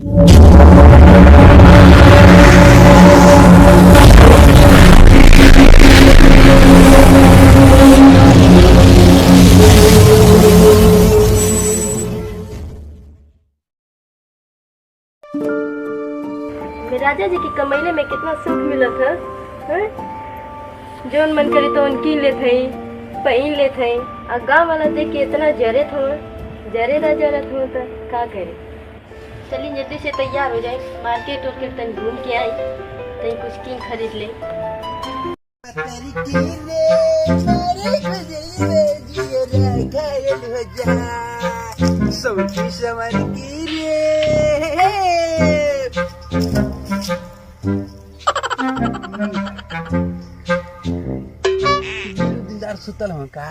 राजा जी की कमैले में कितना सुख मिलत है, जोन मन करे तो उनकी लेत है, पहन लेत है। और गाँव वाला देख के इतना जरे था, जरे ना जरत हो तो का करे। चलिए जल्दी से तैयार हो जाए, मार्केट वार्केट तन घूम के आई, तनी कुछ किंग खरीद ले। सुतल हो का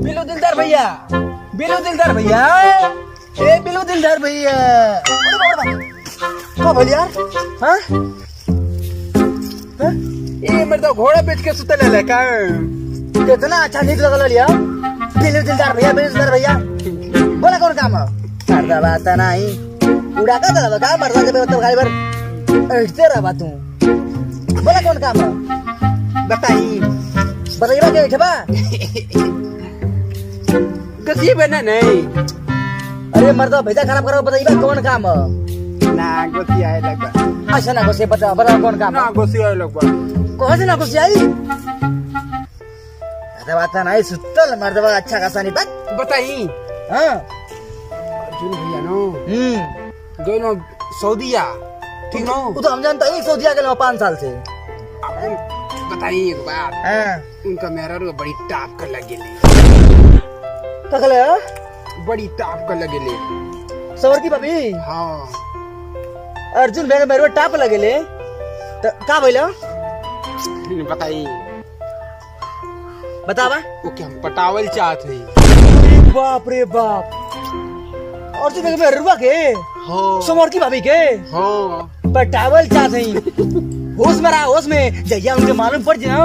बिलू दिलदार भैया, बिलू दिलदार भैया, ए बिलू दिलदार भैया, क्या बोल यार? हाँ ये मेरे तो घोड़ा बेच के सुतल है का? कितना अच्छा नीक लगल लिया बिलू दिलदार भैया, बिलू दिलदार भैया। बोला कौन काम है? मर्दा बात नहीं उड़ा का दला का मर्दा के तो गाय भर ऐसे रहा तू। बोला कौन काम है? बताइए बताइए क्या छबा कसी बना नहीं। अरे मर्दा भैया खराब करो, बताइए कौन काम है? ना गोसी आए लगवा। अच्छा ना गोसी बता बताओ कौन काम है? ना गोसी आए लगवा। कौन से ना गोसी आई? अरे बात नहीं सुतल मर्दा अच्छा खासा नहीं बात बताइए। हाँ अर्जुन भैया नो दोनों सऊदीया ठीक नो? वो तो हम जानते हैं सऊदीया के 5 साल से। बताइए एक बात, उनका मेरा बड़ी टाप कर लगेले। कगले बड़ी टाप कर लगेले सवर की भाभी। हाँ अर्जुन भैया मेरे को टाप लगेले तो का बोला? बताइए बतावा वो क्या हम पटावल चाहते हैं। बाप रे बाप अर्जुन भैया मेरे रुआ के समर की भाभी के पटावल चाहते हैं। होश में रहा, होश में जैया उनके मालूम पड़ जाए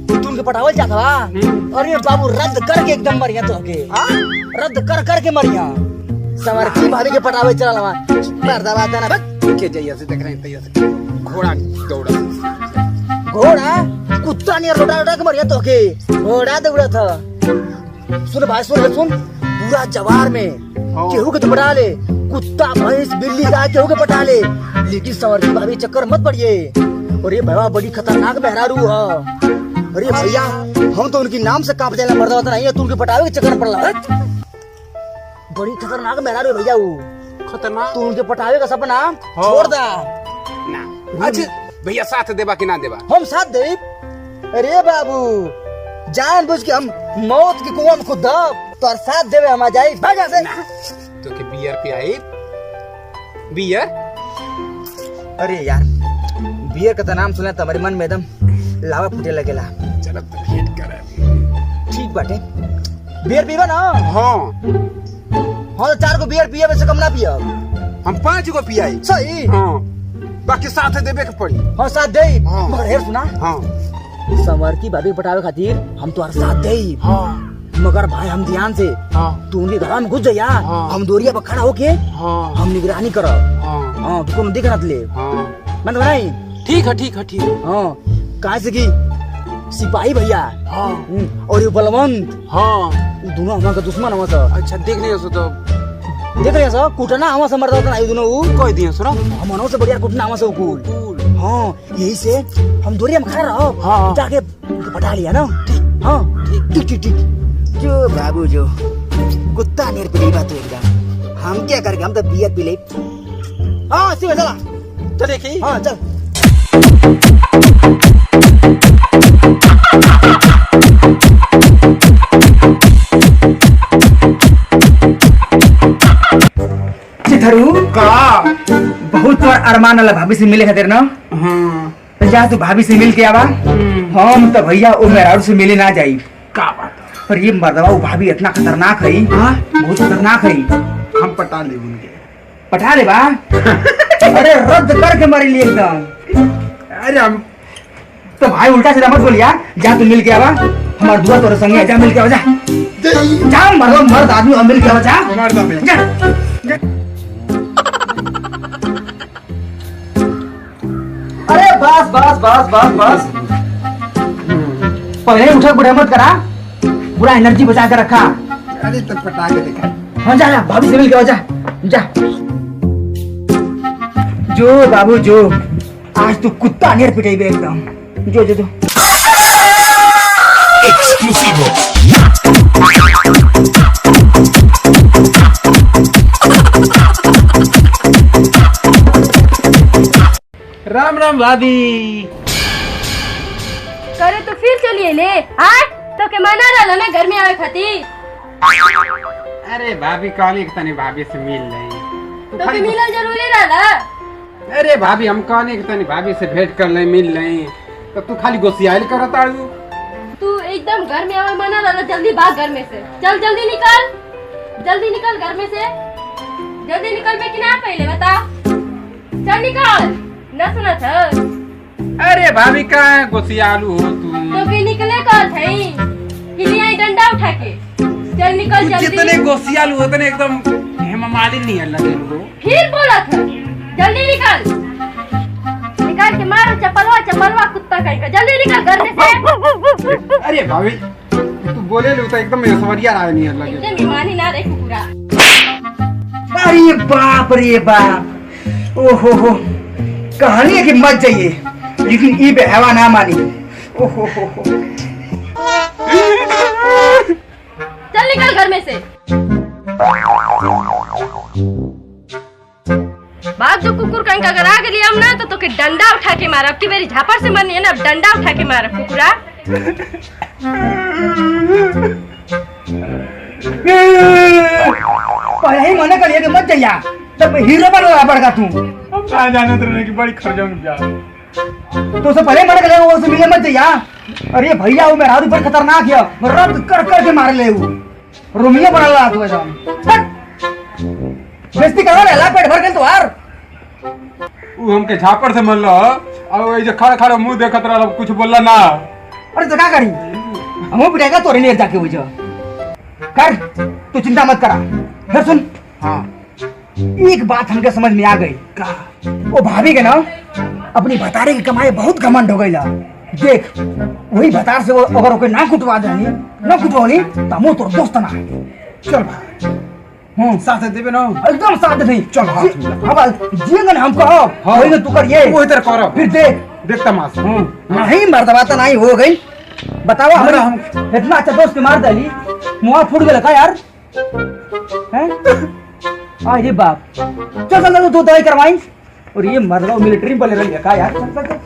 तो उनके पटावल चाहता था। और ये बाबू रद्द करके एकदम मरिया तो के रद्द कर करके मरिया समर की भाभी के पटावल चला वहां मर्दा बात है ना बक के जैया से देख रहे हैं तैयार से घोड़ा दौड़ा, घोड़ा कुत्ता नहीं रोड़ा रोड़ा के मरिया तो के घोड़ा दौड़ा था। सुन भाई सुन पूरा जवार में केहू के तो पटा ले, कुत्ता भैंस बिल्ली गाय केहू के पटा ले, लेकिन समर की भाभी चक्कर मत पड़िए। और ये भैया बड़ी खतरनाक मेहरारू है। अरे भैया हम तो उनकी नाम से कांप जाएगा मर्दा होता नहीं है, तू उनके पटावे के चक्कर पड़ रहा। बड़ी खतरनाक मेहरारू भैया वो खतरनाक, तू उनके पटावे का सपना छोड़ दा ना। अच्छा भैया साथ देबा कि ना देबा? हम साथ दे। अरे बाबू जानबूझ के हम मौत के कुआं में खुद तो साथ देवे हम आ जाए भागा से तो के बियर पे आई बियर। अरे यार बियर का नाम सुना तो हमारे मन में एकदम लावा फूटे लगेला। चल अब तो भेंट करे ठीक बाटे बियर पीवा ना? हाँ हाँ तो 4 को बियर पिए वैसे कम ना पिया, हम 5 को पियाई सही। हाँ बाकी साथ देबे के पड़ी। हाँ साथ दे मगर हेर सुना। हाँ समर की भाभी पटावे खातिर हम तो साथ दे। हाँ मगर भाई हम ध्यान से तू उनके घर में घुस जाइया। हम दोरिया पर खड़ा होके हम निगरानी करब। हाँ तू को देखना ले मन बनाई। ठीक है ठीक है ठीक है। हाँ कहा से की सिपाही भैया और ये बलवंत दोनों हमारे दुश्मन हमारे से। अच्छा देख रहे हो तो देख रहे हो कुटना हमारे से मरदा नहीं दोनों कोई दिए सुनो हम से बढ़िया कुटना हमारे से कूल। हाँ यही से हम दोरिया में खड़ा रहो जाके पटा लिया ना। हाँ ठीक ठीक ठीक जो बाबू जो कुत्ता नियर पे बात एकदम हम क्या करेंगे, हम तो बियर पी ले। हाँ सीधा चला चल देखी। हाँ चल का बहुत अरमान वाला भाभी से मिले खातिर ना। हाँ जा तू भाभी से मिल के आवा। हम तो भैया वो मेहरारू से मिले ना जाई का बात। पर ये मर्दवा वो भाभी इतना खतरनाक है। बहुत खतरनाक है। हम पटा ले उनके पटा ले बा। अरे रद्द करके मरी लिए एकदम। अरे हम तो भाई उल्टा सीधा मत बोलिया, जा तू मिल के आवा हमार दुआ तोरे संगे जा मिल के आवा जा। जा मर्द आदमी अमिल क्या जा मर्द अमिल जा अरे बस बस बस बस बस पहले उठक बुढ़ा मत करा, पूरा एनर्जी बचा के रखा। अरे तो पटा के दिखा। हाँ जा भाभी से मिल के जा जा जो बाबू जो, आज तू कुत्ता नियर पिटेबे एकदम। जो जो जो राम राम भाभी। करे तो फिर चलिए ले। हाँ तो के मना रहा ना घर में आवे खातिर। अरे भाभी कहनी कि तनी भाभी से मिल रही तो के मिलल जरूरी रहा। अरे भाभी हम कहनी कि तनी भाभी से भेंट कर ले मिल रही, तो तू खाली गोसियाइल करत आड़ू। तू एकदम घर में आवे मना रहा, जल्दी भाग घर में से। चल जल्दी निकल घर में से। जल्दी निकल बे कि ना पहले बता। चल निकल ना सुना था। अरे भाभी का गोसियालू हो तू। तो फिर निकले कौन थे? हिलिया डंडा उठा के चल निकल जल्दी। जितने गोसियालू होते ने एकदम हेमा मालिनी नहीं है लगे वो। फिर बोला था जल्दी निकल के मारो चपलवा कुत्ता कहीं का। जल्दी निकल घर में से। अरे भाभी तू बोले लो तो एकदम सवरिया राय नहीं है लगे। इतने बेईमानी ना रे पूरा। अरे बाप रे बाप, ओहो हो, कहानी है कि मत जाइए लेकिन ई पे हवा ना मानी। ओहो हो। चल निकल घर में से। बाप जो कुकुर कहीं का अगर आ गई हम ना तो के डंडा उठा के मारा। अब की मेरी झापड़ से मरनी है ना, डंडा उठा के मारा कुकुरा। पहले ही मना कर लिया कि मत जाइया, तब हीरो बन पड़ेगा तू। हम कहाँ जाने तो की बड़ी खर्चों जा। तो उसे पहले मना कर लिया वो से मिले मत जाइया। अरे भैया वो मेरा ऊपर खतरनाक है, रब कर के मार ले वो। रोमियो बना ला तू ऐसा। बेइज्जती करवा ले ला पेट भर के तो यार। वो हमके झापड़ से मरलो और ये जो खड़ा मुंह देखत रहा कुछ बोलला ना। अरे तो क्या करी, हम पिटेगा तोरे लिए जाके वो जो कर। तू चिंता मत करा। फिर सुन, हाँ एक बात हमके समझ में आ गई। का वो भाभी के ना अपनी भतारे की कमाई बहुत घमंड हो गई ला। देख वही भतार से वो अगर ओके ना कुटवा देनी ना कुटवाली तो हम तो दोस्त ना। चल भाई साथ देबे ना एकदम साथ नहीं। चल अब जीवन हम कहो वही ना तू करिए वो इधर करो। फिर देख तमाश नहीं मर्दबाता नहीं हो गई। बताओ हमरा हम इतना अच्छा दोस्त के मार डाली, मुआ फूट गया का यार। हैं अरे बाप, चल चल तू दवाई करवाई। और ये मर्दा मिलिट्री में रह गया का यार। चल चल चल।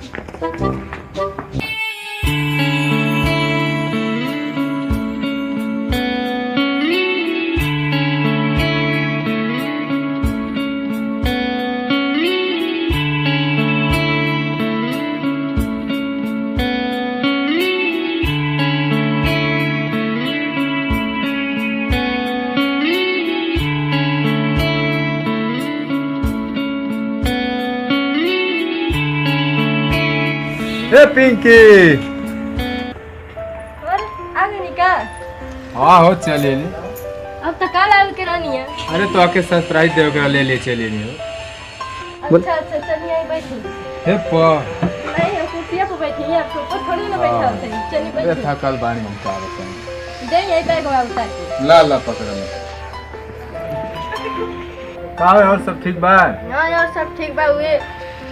ए पिंकी। और आगे निकल। हाँ हो चले ले। अब तक काल आवे के रानी है। अरे तो आके सरप्राइज देव के ले चले ले। अच्छा चलिए आई बैठी। हे प नहीं हम कुर्सिया पे बैठी हैं, आपके ऊपर थोड़ी ना बैठा होते हैं। चलिए अरे बैठिए। थकल बानी हम का बताएं। दे यही बैग वाला उतार के। ला पकड़ ले। का है और सब ठीक बा? हाँ यार सब ठीक बा। हुए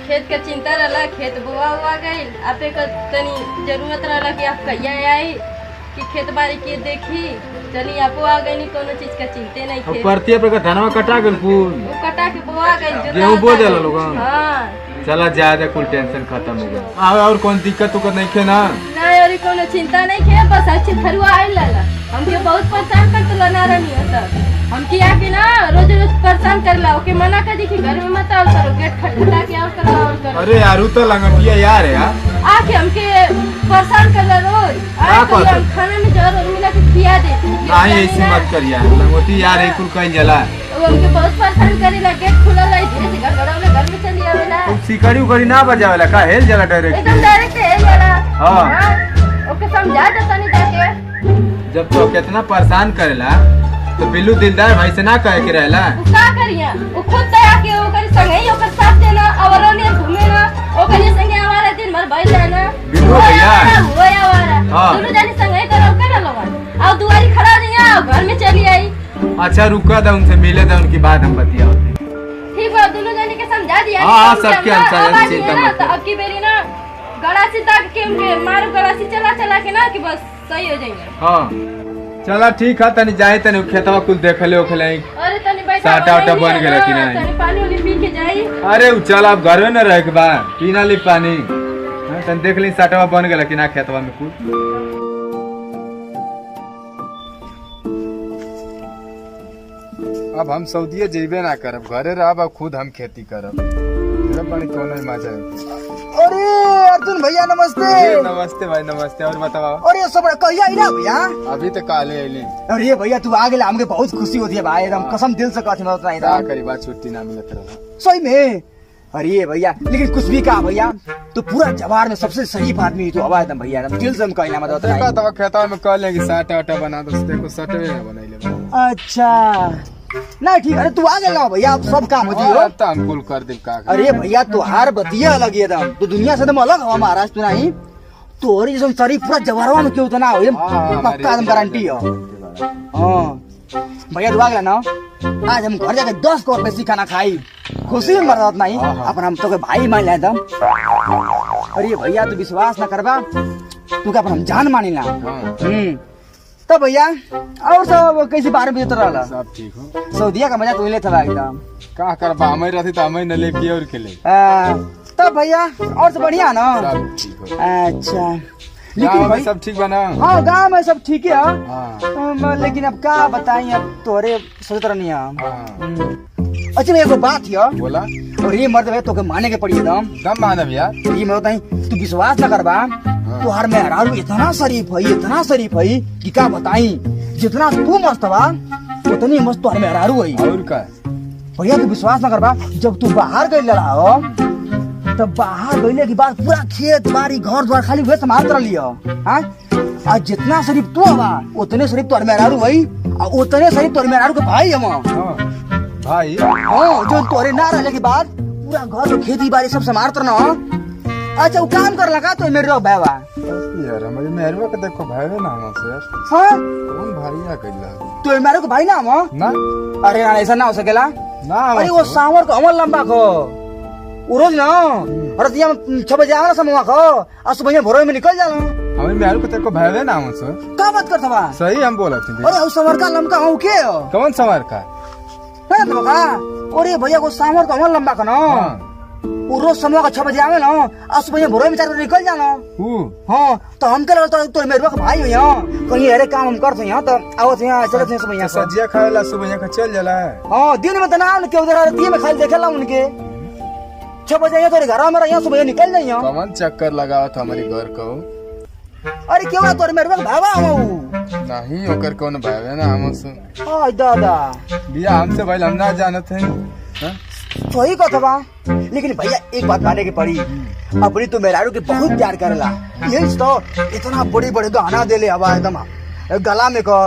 खेत का चिंता रहला, खेत बोआ हुआ गई। आपे का तनी जरूरत रहला कि आप कहिया आई कि खेत बाड़ी के देखी। चली आपो आ गई, नहीं कोनो चीज का चिंते नहीं थे। परतिया पे का धनवा कटा गेल फूल। वो कटा के बोआ गई। गेहूं बो देला लोग। हां चला ज्यादा कुल टेंशन खत्म हो गया। और कौन दिक्कत तो नहीं खे ना? नहीं और कोनो चिंता नहीं खे, बस अच्छी थरुआ आई लाला। हमके बहुत परेशान करत ला ना रहनी है सब। हमके आके ना रोज परेशान करला। ओके मना कर दी कि घर में मत आओ करो, गेट खटखटा के आओ करो। अरे यार तो लंगटिया यार है यार। आके हमके परेशान करला रोज। हम खाना में जरूर मिला के खिया दे। नहीं ऐसी मत कर यार, लंगोटी यार एक कुल कहीं जला। वो हमके बहुत परेशान करेला। गेट खुला लाई धीरे से गड़गड़ावले घर में चली आवेला। सिकड़ी उकड़ी ना बजावेला का हेल जला डायरेक्ट। एकदम डायरेक्ट है जरा। हां ओके समझा दे तनी जाके। जब तो कितना परेशान करेला तो बिल्लू दिलदार भाई से ना कहे के रहेला। वो का करिया वो खुद तया के ओकर संगे ही ओकर साथ देना और ने घूमे ना ओकर संगे हमारा दिन भर बैठ जाना बिल्लू भैया होया वाला हाँ। दोनों जानी संगे करो कर लोगन और दुआरी खड़ा दिया घर में चली आई। अच्छा रुका था उनसे मिले था उनकी बात हम बतियाओ। ठीक है दोनों जानी के समझा दिया। हाँ सबके हम समझ चिंता मत अब की बेरी ना गलासी तक के मारो गलासी चला चला के ना कि बस सही हो जाएंगे। हाँ चला ठीक है तनी जाए तनी खेतवा कुल देखले ओखले। अरे तनी बैठा साटा वाटा बन गेला कि नहीं? तनी पानी वाली पी के जाई। अरे उ चल अब घर में न रह के बा पीना ली पानी। हाँ, तनी देख ली साटवा बन गेला कि ना खेतवा में कुल। अब हम सऊदीए जेबे ना करब घरे रहब अब खुद हम खेती करब। बड़ी कोनो मजा है। अरे अर्जुन भैया नमस्ते। नमस्ते भाई नमस्ते। और बताओ अरे सब कहिया आइला भैया? अभी तो काले आइली। अरे भैया तू आ गेला हमके बहुत खुशी होती है भाई एकदम कसम दिल से कहत मैं का करी बात छुट्टी ना मिलत रहा सही में। अरे भैया लेकिन कुछ भी कहा भैया तो पूरा जवार में सबसे शरीफ आदमी तो हवा एकदम भैया दिल से हम कहना मत देखा तो खेतवा में कह लेंगे साटा वाटा बना दो देखो सटवे ना बनाइले। अच्छा नहीं ठीक। अरे तू आ गेला भैया अब सब काम होती हो तो हम कुल कर देब का। अरे भैया तुहार बतिया अलग है एकदम तो दुनिया से एकदम अलग हवा महाराज तू नहीं तोहरी जैसे शरीफ पूरा जवारवा में क्यों तना हो पक्का एकदम गारंटी हो। हाँ भैया तू आ गेला ना आज हम घर जाके 10 करोड़ पैसे खाना खाई खुशी में मरत नहीं अपन हम तो के भाई मान ले एकदम। अरे भैया तू विश्वास ना करबा तू का अपन हम जान मानी ना। तो भैया और सब कैसे बारे में रहला? सब ठीक हो। सऊदीया का मजा तू ले था एकदम। का करबा हमें रहती तो हमें न ले पिए और के ले। तब भैया और सब बढ़िया ना? सब ठीक हो। अच्छा लेकिन भाई सब ठीक बना। हाँ गाँव में सब ठीक है हाँ। लेकिन अब क्या बताई अब तोरे सोच रही हाँ। अच्छा एगो बात है बोला और ये मर्द है तो के माने के पड़ी एकदम दम मानव यार। ये मैं बताई तू विश्वास न करबा तुहार मेहरारू इतना शरीफ है कि क्या बताई जितना तू मस्त बा उतनी मस्त तुहार मेहरारू है। और का भैया तू विश्वास न करबा जब तू बाहर गई रहा तब बाहर गईले के बाद पूरा खेत बाड़ी घर द्वार खाली हुए संभालत रही आज जितना शरीफ तू हवा उतने शरीफ तुहार मेहरारू है और उतने शरीफ तुहार मेहरारू के भाई हम भाई। हाँ जो तोरे ना रहने के बाद पूरा घर में खेती बाड़ी सब संभालत रहना। अच्छा वो काम कर लगा तो मेरे रो भाईवा यार हमारे मेहरवा के देखो भाई ना हमसे यार। हाँ कौन भाई आ गइला तो मेरे को भाई ना हम ना। अरे ना ऐसा ना हो सकेला ना अरे वो सांवर को अमल लंबा खो वो रोज ना और दिया 6 बजे आना समूह खो और सुबह भोर में निकल जाना। हमें मेहर को देखो भाई ना हमसे क्या बात करता बा? सही हम बोला थे। अरे उस सांवर का लंबा हो के कौन सवार का है तो का? अरे भैया को सांवर को अमल लंबा का ना वो रोज समूह का 6 बजे आवे ना और सुबह भोर में 4 बजे निकल जाना। हाँ तो हम के लगता तो मेरे का भाई हो यहाँ कहीं अरे काम हम करते यहाँ तो आवत यहाँ चलते हैं सुबह सब्जिया खाएला सुबह का चल जाला। हाँ दिन में तो ना के उधर आरती में खाली देखेला उनके 6 बजे तो घर में यहाँ सुबह निकल जाइए। कौन चक्कर लगावत हमारे घर को? अरे क्यों ना तोरे मेरे भावा हम नहीं होकर कौन भाई ना हमसे। हां दादा बिया हमसे भाई हम ना जानत है। सही कथा बा लेकिन भैया एक बात माने के पड़ी अपनी तो मेहरारू के बहुत प्यार करेला यही तो इतना बड़ी बड़ी गहना देले हवा एकदम गला में को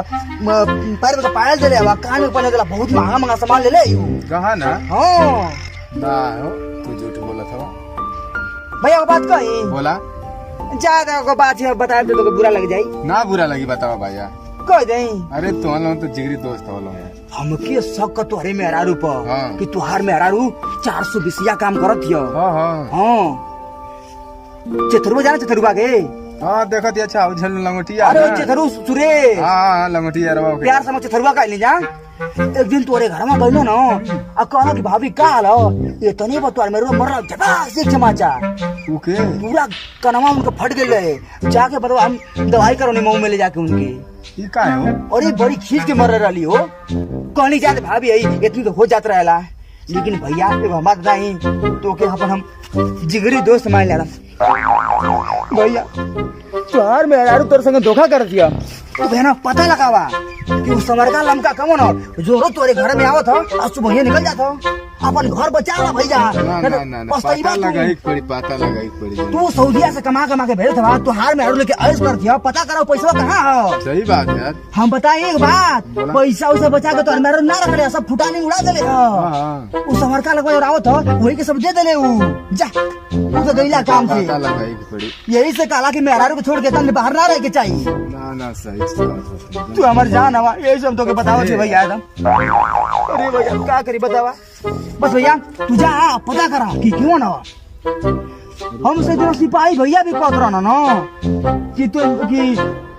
पैर में तो पायल देले हवा कान में पहने देला बहुत महंगा महंगा सामान ले ले कहा ना। हाँ ना हो तू झूठ बोला था भैया वो बात कही बोला ज्यादा को बात है बताए तो बुरा लग जाई ना बुरा लगी बतावा भैया कह दे। अरे तू लोग तो जिगरी दोस्त हो लोग हमके शक का तुहरे मेहरारू पर हाँ। कि तुहार मेहरारू 420 काम करत हियो। हाँ हाँ हाँ चतुर्बा जाना चतुर्बा के हाँ देखत अच्छा उछल लंगोटिया। अरे चतुरु सुरे हाँ लंगोटिया रवा प्यार समझ चतुर्बा का ले जा एक दिन तोरे घर में गइलो ना आ कहलो कि भाभी का हाल हो इतने बतवार मेरे मर झटाक से चमाचा ओके पूरा कनमा उनका फट गेल है जाके बताओ हम दवाई करोने मुंह में ले जाके उनके ये का है हो? अरे बड़ी खींच के मर रही हो कहनी जाते भाभी यही इतनी तो हो जात रहेला लेकिन भैया एगो हमार नहीं तो के अपन हम जिगरी दोस्त मान लेला भैया तोहार मेहरारू तोर संग धोखा कर दिया तो बहना पता लगावा कि उस समर का लमका कमन हो जो तोरे घर में आवत हो आज सुबह निकल जात हो अपन घर बचा ला भैया। पता लगाई पड़ी तू सऊदीया से कमा के भेज था, तू हार में लेके ऐश कर दिया, पता करो पैसा कहाँ है। सही बात है यार। हम बताए एक बात, पैसा उसे बचा के तो मेरे ना रख ले, सब फुटाने उड़ा देले। उ समरका लगवा और आवत हो वही के सब दे देले। उ जा तू तो गईला काम से। पता लगाई पड़ी। यही से काला कि मेहरारू को छोड़ के तन बाहर ना रह के चाहिए। ना सही। तू हमार जान हवा, यही सब तो के बताओ छे भैया एकदम। अरे भैया का करी बतावा। बस भैया तू जा पता करा कि क्यों ना हम से जो सिपाही भैया भी कहत रहना ना कि तू कि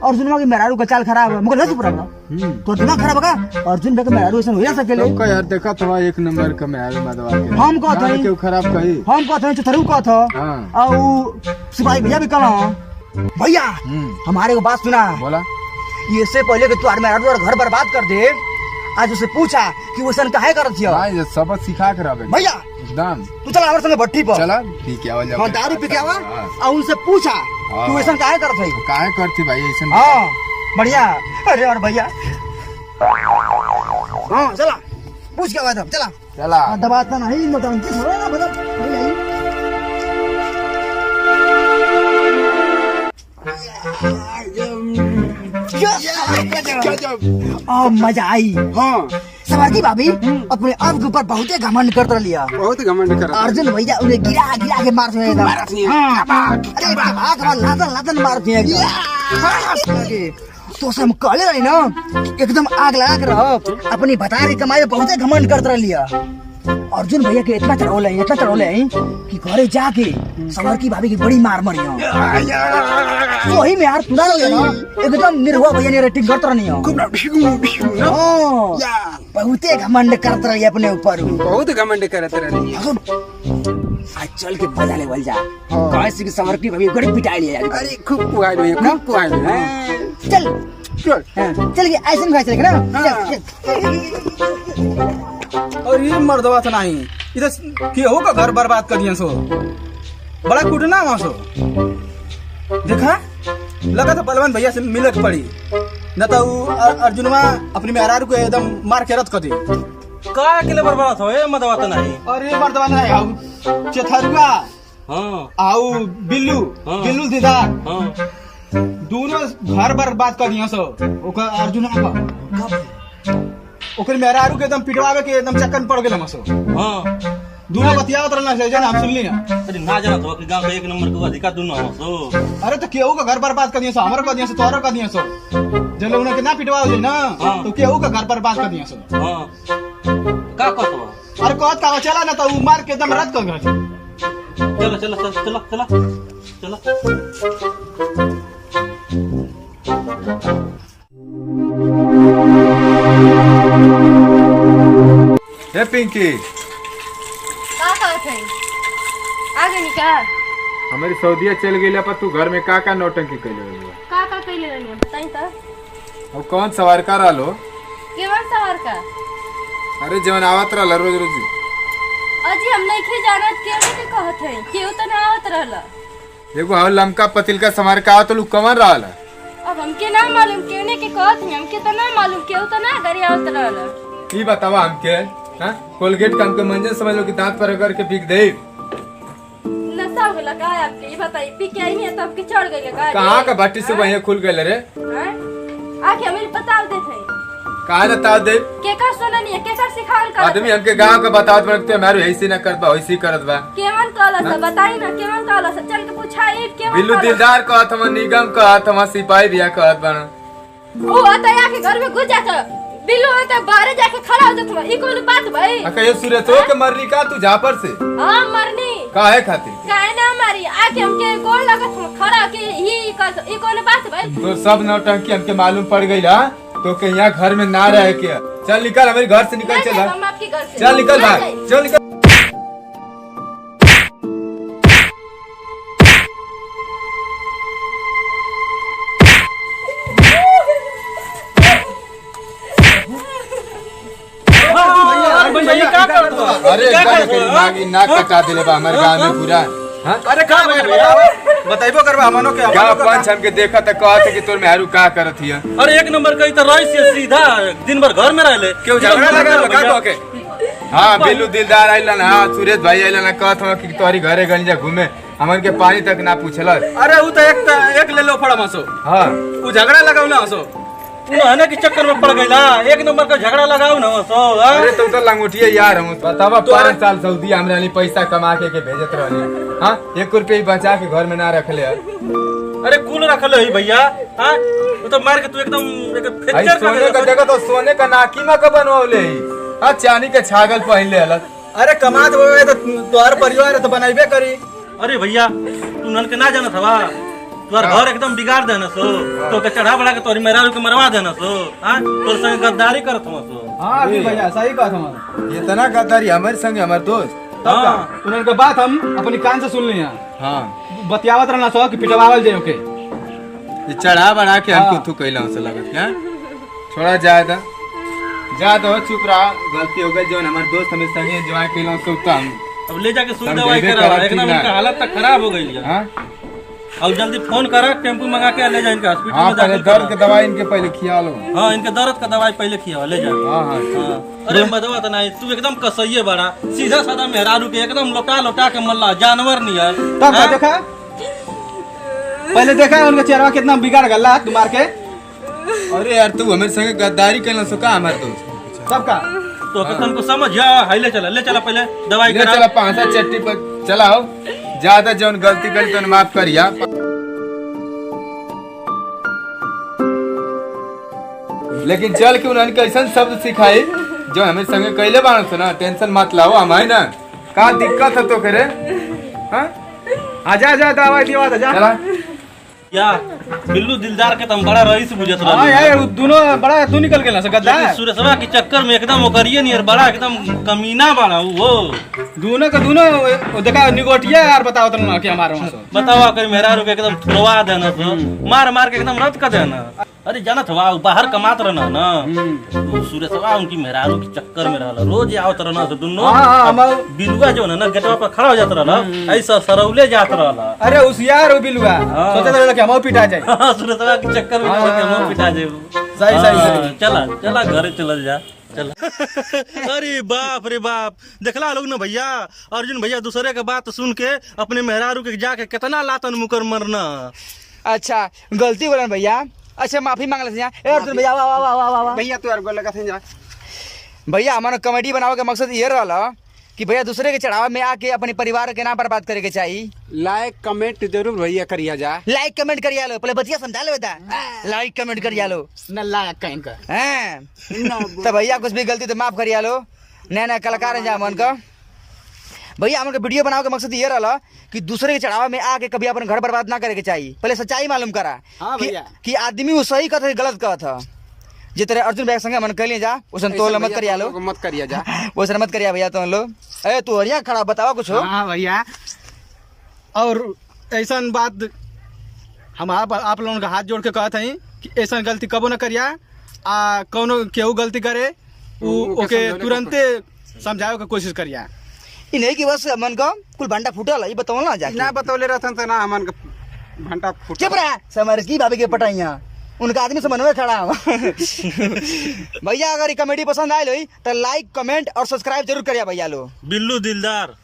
अर्जुनवा के मेहरारू का चाल खराब है, मगर नहीं चुप रहना तो दिमाग खराब का। अर्जुन के मेहरारू ऐसा हो जा सकेले का यार। देखा तो एक नंबर का मेहरारू मदवा के हम कहत हई क्यों खराब कही। हम कहत हई चतरू कहत हां और सिपाही भैया भी कहला भैया हमारे को बात सुना। बोला ये से पहले कि तू मेहरारू और घर बर्बाद कर दे, आज उसे पूछा कि वैसा काहे करत हियो। हां ये सबक सिखा कर आवे भैया एकदम। तू चला हमारे संगे भट्टी पर चला ठीक है आवाज। हां दारू पी के आवा और उनसे पूछा तू वैसा काहे करत हई। काहे करती भाई ऐसा। हां बढ़िया। अरे और भैया हां चला पूछ के आवा तब चला दबाता नहीं मतलब की छोड़ो ना मतलब मजा आई। हाँ सवारी भाभी अपने आप के ऊपर बहुत घमंड कर लिया। बहुत घमंड कर अर्जुन भैया उन्हें गिरा के मारते हैं अरे लातन मारते हैं तो हम कहले रही ना एकदम आग लगा के रहो। अपनी बता रही कमाई बहुत घमंड कर लिया। अर्जुन भैया के इतना चढ़ोले कि घरे जाके सवर की भाभी की बड़ी मार मरी वही में यार तुरा ना एकदम निर्भय भैया ने रेटिंग करत रहनी हो। बहुते घमंड करत रही अपने ऊपर। बहुत घमंड करत रही। आज चल के बजा ले बल जा कैसे की सवर की भाभी बड़ी पिटाई लिया। अरे खूब पुआई हुई खूब पुआई हुई। चल चल के ऐसे में चलेगा ना। और ये मर्दवा तो नहीं इधर केहू का घर बर्बाद कर दिया सो बड़ा कुटना वहां सो। देखा लगा था बलवान भैया से मिलक पड़ी न तो अर्जुनवा अपनी मेहरारू को एकदम मार के रद कर दी। का अकेले बर्बाद हो ए मर्दवा तो नहीं। अरे मर्दवा नहीं आऊ चथरुआ आऊ बिल्लू बिल्लू दीदार दोनों घर बर्बाद कर दिया सो। ओकर अर्जुनवा का ओकर मेहरारू के एकदम पिटवावे के एकदम चक्कर पड़ गेल हमसो। हां दोनों बतियावत रहना से जान हम सुनली ना। अरे ना जाना तो कि गांव का एक नंबर के अधिकार दुनो हो सो। अरे तो केहू का घर बर्बाद कर दिया सो, हमरो कर दिया सो, तोरो कर दिया सो। जब उन्हें के ना पिटवाओ जे ना तो केहू का घर बर्बाद कर दिया सो। हां का कहतो। अरे कहत का चला ना तो उ मार के एकदम रद कर गए। चला चला चला चला चला। हे पिंकी का कहत हई आगे निकाल। हमारी सऊदीया चल गई पर तू घर में का नौटंकी कैले रही। का कइले रहनी बताई त। अब कौन सवार कर आलो। केवन सवार का। अरे जवन आवत रहला रोज अजी हम नहीं खे जानत केने के कहत हई केहू त ना आवत रहला। एगो हम लमका पतिल का समार का आवत लू कमर रहला। अब हमके ना मालूम केने के कहत हई हमके त ना मालूम केहू त ना घरे आवत रहला। ई बतावा हमके हां कोलगेट का हमके मंजन समझ लो कि दांत पर रगड़ के पीक दे। नशा हो गला का आपके ये बताई पी के आई है तब के चढ़ गइल का। कहां का भट्टी से वहीं खुल गइल रे। आके हमें बताओ दे थे कहां बता दे केकर सुननी है केकर सिखावल का। आदमी हमके गांव का बतावत बनते मारो ऐसे ना करत बा वैसे करत बा। केवन कहला सब बताई ना केवन कहला सब चल के पूछाई केवन। बिल्लू दिलदार कहत हम निगम कहत हम सिपाही भैया कहत बन। ओ अतया के घर में घुस जाता बिल्लू तो बाहर जाके खड़ा हो जाता। ई कोन बात भाई। कहियो सूरज हो के मरली का तू झापर से। हां मरनी काहे खातिर काहे ना मारी आके हमके गोल लगत खड़ा के ई कोन बात भाई। तो सब नौटंकी हमके मालूम पड़ गई हां तो के यहाँ घर में ना रह के चल निकल हमारे घर से निकल। चल हम आपके घर से चल निकल भाई चल निकल। अरे नाक कटा दिले बा हमारे गांव में पूरा। हाँ? अरे का बताइबो करबा हमनो के क्या पंच हमके देखा त कहत कि तोर मेहरू का करत हिया। अरे एक नंबर कही तो रही से सीधा दिन भर घर में रहले क्यों झगड़ा लगा का कह के? हाँ बिल्लू दिलदार आइलन, हाँ सुरेश भाई आइलन कहत हो कि तोहरी घरे गंजा घूमे हमन के पानी तक ना पूछलस। अरे उ त एक ले लो फड़ा मसो। हाँ उ झगड़ा लगाऊ ना हसो। उन्हें के चक्कर में पड़ गईला, एक नंबर का झगड़ा लगाओ ना सो। अरे तुम तो लंगोटिया यार हम बतावा 5 साल सऊदी हमरा लिए पैसा कमा के भेजत रहली। हाँ 1 रुपया बचा के घर में ना रखले। अरे कूल रखल है भैया। हाँ वो तो मार के तू एकदम एक आई फ्रैक्चर सोने का कर देखो तो सोने का नाकी में का बनवले। हाँ चांदी के छागल पहन ले अलग। अरे कमात होवे तो तोहर परिवार तो बनाइबे करी। अरे भैया तू नन के ना जानत हवा, तोर घर एकदम बिगाड़ देना सो, तो के चढ़ा बढ़ा के तोरी मेहरारू के मरवा देना सो। हां तोर संग गद्दारी करत हो सो। हां अभी भैया सही कहत हम। इतना गद्दारी हमारे संग हमार दोस्त। हां उनन के बात हम अपनी कान से सुन लिया। हाँ बतियावत रहना सो कि पिटवावल जे ओके। ये चढ़ा बढ़ा के हमको तू कैला से लगत क्या? छोड़ा जाए था जा दो चुप रहा, गलती हो गई जो हमारे दोस्त हमें संगे जो कैला से उतना अब ले जाके सुई हम दवाई जइबे करा, करत एकदम ठीक ना। इनका हालत तक खराब हो गई है। हाँ अब जल्दी फोन करा, टेम्पू मंगा के ले जा इनके हॉस्पिटल हाँ में पहले दाखिल दर्द के करा। दवाई इनके पहले खिया लो। हाँ इनके दर्द का दवाई पहले खिया ले जा। हाँ हाँ हाँ। अरे मदवा तो नहीं, तू एकदम कसइये बड़ा, सीधा साधा मेहरारू के एकदम लोटा लोटा के मल्ला जानवर नियर। तब हाँ? देखा पहले देखा उनका चेहरा कितना बिगाड़ गल्ला तू मार के। अरे यार तू हमारे संगे गद्दारी कैला सो का हमारे दोस्त सबका तो कतन को समझ जा, हाय ले चला पहले दवाई ले करा। चला 5 चट्टी पर चलाओ, ज्यादा जौन गलती करी तो माफ करिया। लेकिन चल के उन्होंने कैसन शब्द सिखाई जो हमें संगे कैले बाण से ना, टेंशन मत लाओ हमारे ना का दिक्कत है तो करे। हाँ आजा जा दवाई दिवा जा। चला या बिल्लू दिलदार के तुम बड़ा रईस बुझत हां रहली। यार दोनों बड़ा तू निकल गेला से गद्दा। लेकिन सुरेशवा के चक्कर में एकदम ओकरिए नियर बड़ा एकदम कमीना बड़ा वो। दोनों का दोनों देखा निगोटिया यार बताओ तुम ना कि हमारे वहां से। बतावा कर मेहरारू के एकदम थुरवा देना तो मार मार के एकदम रद्द कर देना। अरे जानत हवा बाहर कमात रहना ना, तो सुरेशवा उनकी मेहरारू के चक्कर में रहला, रोज आवत रहना तो दुनो। हाँ, बिलुआ जो ना गेटवा पर खड़ा हो जात रहला, ऐसा सरौले जात रहला। अरे होशियार हो बिलुआ, हाँ। सोचत रहला कि हम पिटा जाए। हाँ, सुरेशवा के चक्कर में हाँ, पड़ के हाँ, मुंह पिटा जाए। सही, सही। चला घरे चलल जा चला। अरे बाप रे बाप, देखला लोग ना भैया, अर्जुन भैया दूसरे के बात सुन के अपने मेहरारू के जाके कितना लातन मुकर मरना। अच्छा गलती बोलन भैया, अच्छा माफी मांग ले अर्जुन भैया। वाह वाह वाह वाह वाह भैया तू यार गोल लगा थे जा। भैया हमारा कॉमेडी बनावे का मकसद ये रहला कि भैया दूसरे के चढ़ावा में आके अपने परिवार के ना बर्बाद करे के चाहिए। लाइक कमेंट जरूर भैया करिया जा। लाइक कमेंट करिया लो, पहले बतिया समझा लो बेटा। लाइक कमेंट करिया लो न लाइक कहीं का। हैं तो भैया कुछ भी गलती तो माफ करिया लो, नया नया कलाकार है जा मन का। भैया हमारे वीडियो बनावे का मकसद ये रहला कि दूसरे के चढ़ावा में आके कभी अपन घर बर्बाद ना करे के चाहिए। पहले सच्चाई मालूम करा हाँ भैया। कि आदमी वो सही कहता है गलत कहता। जितने अर्जुन भैया संगे मन कर जा उसन तो मत करिया लो, मत करिया जा। वो मत करिया भैया तुम लो। ए तू हरिया खड़ा बतावा कुछ हो। हाँ भैया, और ऐसा बात हम आप लोगों का हाथ जोड़ के कहते हैं कि ऐसा गलती कबो न करिया। कौनो केहू गलती करे ओके तुरंते समझावे के कोशिश करिया। ई नहीं कि बस मन का कुल भंडा फूटल ई बताओ ना जाके ना बतौले रहतन त ना हमन के घंटा फुट। चुप रहा समर की भाभी के पटाइया उनका आदमी से मनवे खड़ा हूं। भैया अगर ये कॉमेडी पसंद आए लो तो लाइक कमेंट और सब्सक्राइब जरूर करिया भैया लो। बिल्लू दिलदार